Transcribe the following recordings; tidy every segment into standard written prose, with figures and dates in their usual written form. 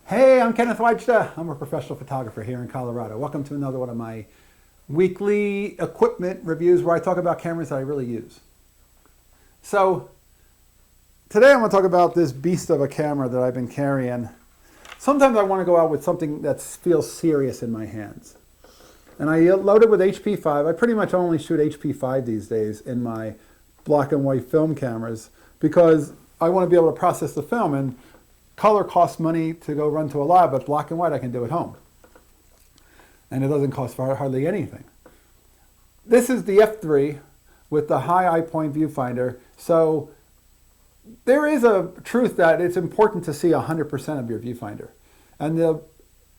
Hey, I'm Kenneth Wajda. I'm a professional photographer here in Colorado. Welcome to another one of my weekly equipment reviews where I talk about cameras that I really use. So today I'm going to talk about this beast of a camera that I've been carrying. Sometimes I want to go out with something that feels serious in my hands. And I load it with HP5. I pretty much only shoot HP5 these days in my black and white film cameras because I want to be able to process the film, and color costs money to go run to a lab, but black and white I can do at home. And it doesn't cost hardly anything. This is the f3 with the high eye point viewfinder. So there is a truth that it's important to see 100% of your viewfinder. And the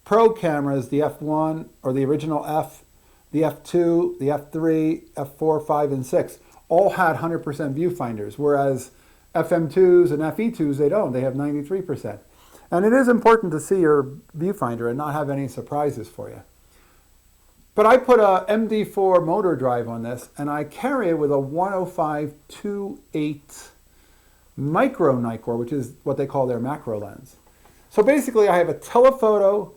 pro cameras, the f1 or the original f, the f2, the f3, f4, 5, and 6, all had 100% viewfinders, whereas FM2s and FE2s, they don't. They have 93%. And it is important to see your viewfinder and not have any surprises for you. But I put a MD4 motor drive on this, and I carry it with a 105-2.8 micro Nikon, which is what they call their macro lens. So basically I have a telephoto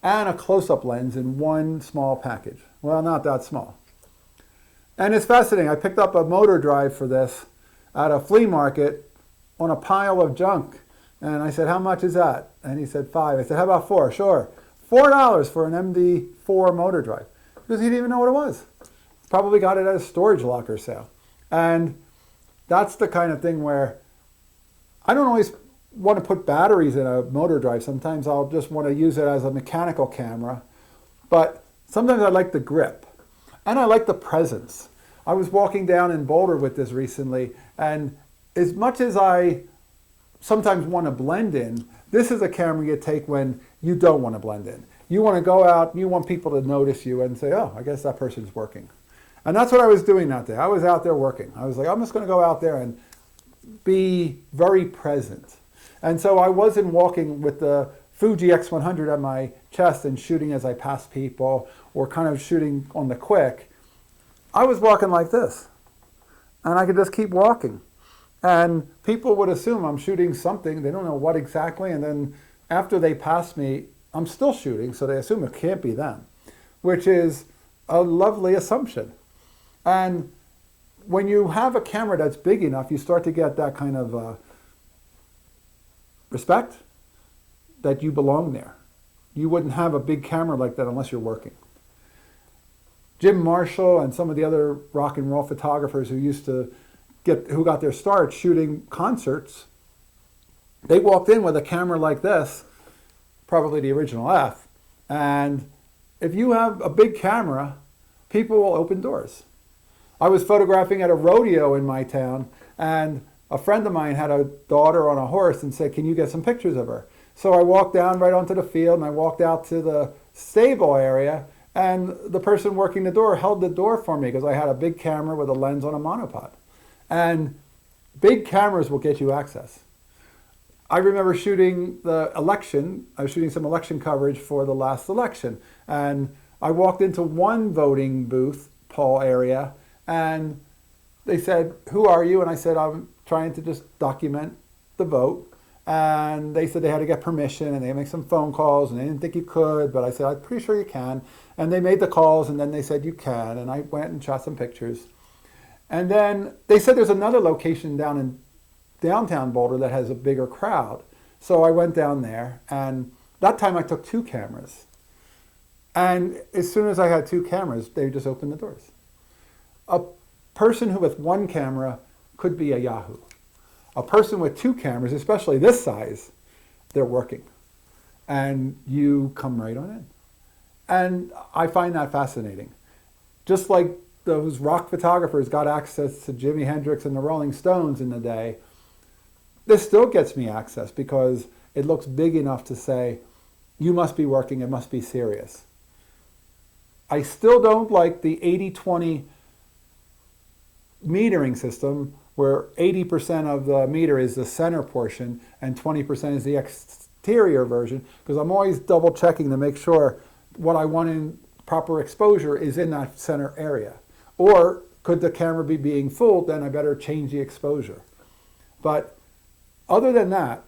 and a close-up lens in one small package. Well, not that small. And it's fascinating. I picked up a motor drive for this at a flea market on a pile of junk. And I said, how much is that? And he said, $5. I said, how about $4? Sure. $4 for an MD4 motor drive. Because he didn't even know what it was. Probably got it at a storage locker sale. And that's the kind of thing where I don't always want to put batteries in a motor drive. Sometimes I'll just want to use it as a mechanical camera. But sometimes I like the grip. And I like the presence. I was walking down in Boulder with this recently, and as much as I sometimes want to blend in, this is a camera you take when you don't want to blend in. You want to go out, you want people to notice you and say, oh, I guess that person's working. And that's what I was doing that day. I was out there working. I was like, I'm just going to go out there and be very present. And so I wasn't walking with the Fuji X100 on my chest and shooting as I passed people or kind of shooting on the quick. I was walking like this, and I could just keep walking. And people would assume I'm shooting something. They don't know what exactly. And then after they pass me, I'm still shooting, so they assume it can't be them, which is a lovely assumption. And when you have a camera that's big enough, you start to get that kind of respect that you belong there. You wouldn't have a big camera like that unless you're working. Jim Marshall and some of the other rock and roll photographers who got their start shooting concerts, they walked in with a camera like this, probably the original F, and if you have a big camera, people will open doors. I was photographing at a rodeo in my town, and a friend of mine had a daughter on a horse and said, can you get some pictures of her? So I walked down right onto the field, and I walked out to the stable area, and the person working the door held the door for me because I had a big camera with a lens on a monopod. And big cameras will get you access. I remember shooting the election. I was shooting some election coverage for the last election. And I walked into one voting booth, poll area, and they said, who are you? And I said, I'm trying to just document the vote. And they said they had to get permission, and they make some phone calls, and they didn't think you could, but I said, I'm pretty sure you can. And they made the calls, and then they said, you can. And I went and shot some pictures. And then they said there's another location down in downtown Boulder that has a bigger crowd. So I went down there, and that time I took 2 cameras. And as soon as I had 2 cameras, they just opened the doors. A person who with 1 camera could be a Yahoo. A person with 2 cameras, especially this size, they're working. And you come right on in. And I find that fascinating. Just like those rock photographers got access to Jimi Hendrix and the Rolling Stones in the day, this still gets me access because it looks big enough to say, you must be working, it must be serious. I still don't like the 80-20 metering system where 80% of the meter is the center portion and 20% is the exterior version, because I'm always double checking to make sure what I want in proper exposure is in that center area. Or could the camera be being fooled? Then I better change the exposure. But other than that,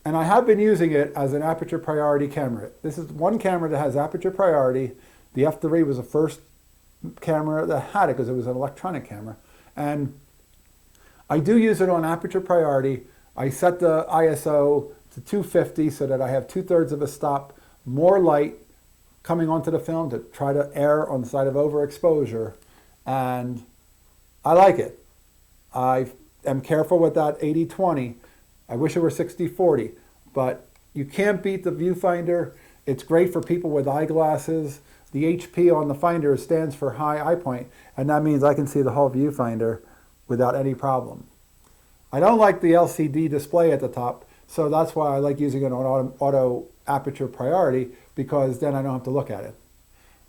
And I have been using it as an aperture priority camera. This is one camera that has aperture priority. The f3 was the first camera that had it because it was an electronic camera. And I do use it on aperture priority. I set the ISO to 250 so that I have 2/3 of a stop more light coming onto the film to try to err on the side of overexposure. And I like it. I am careful with that 80-20. I wish it were 60-40, but you can't beat the viewfinder. It's great for people with eyeglasses. The HP on the finder stands for high eye point, and that means I can see the whole viewfinder without any problem. I don't like the LCD display at the top, so that's why I like using it on auto aperture priority, because then I don't have to look at it.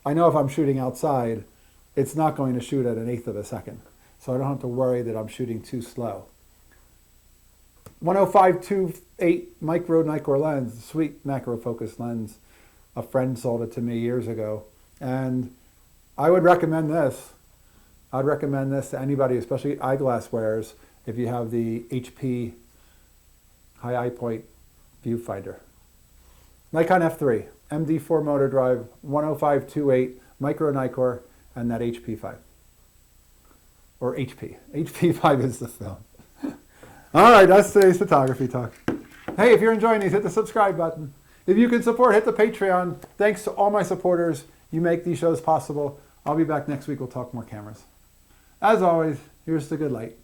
I know if I'm shooting outside, it's not going to shoot at 1/8 of a second, so I don't have to worry that I'm shooting too slow. 105-2.8 micro Nikon lens, sweet macro focus lens. A friend sold it to me years ago, and I would recommend this. I'd recommend this to anybody, especially eyeglass wearers, if you have the HP high eye point viewfinder. Nikon F3, MD4 motor drive, 105-2.8 micro Nikon, and that HP5. Or HP. HP5 is the film. All right, that's today's photography talk. Hey, if you're enjoying these, hit the subscribe button. If you can support, hit the Patreon. Thanks to all my supporters. You make these shows possible. I'll be back next week. We'll talk more cameras. As always, here's the good light.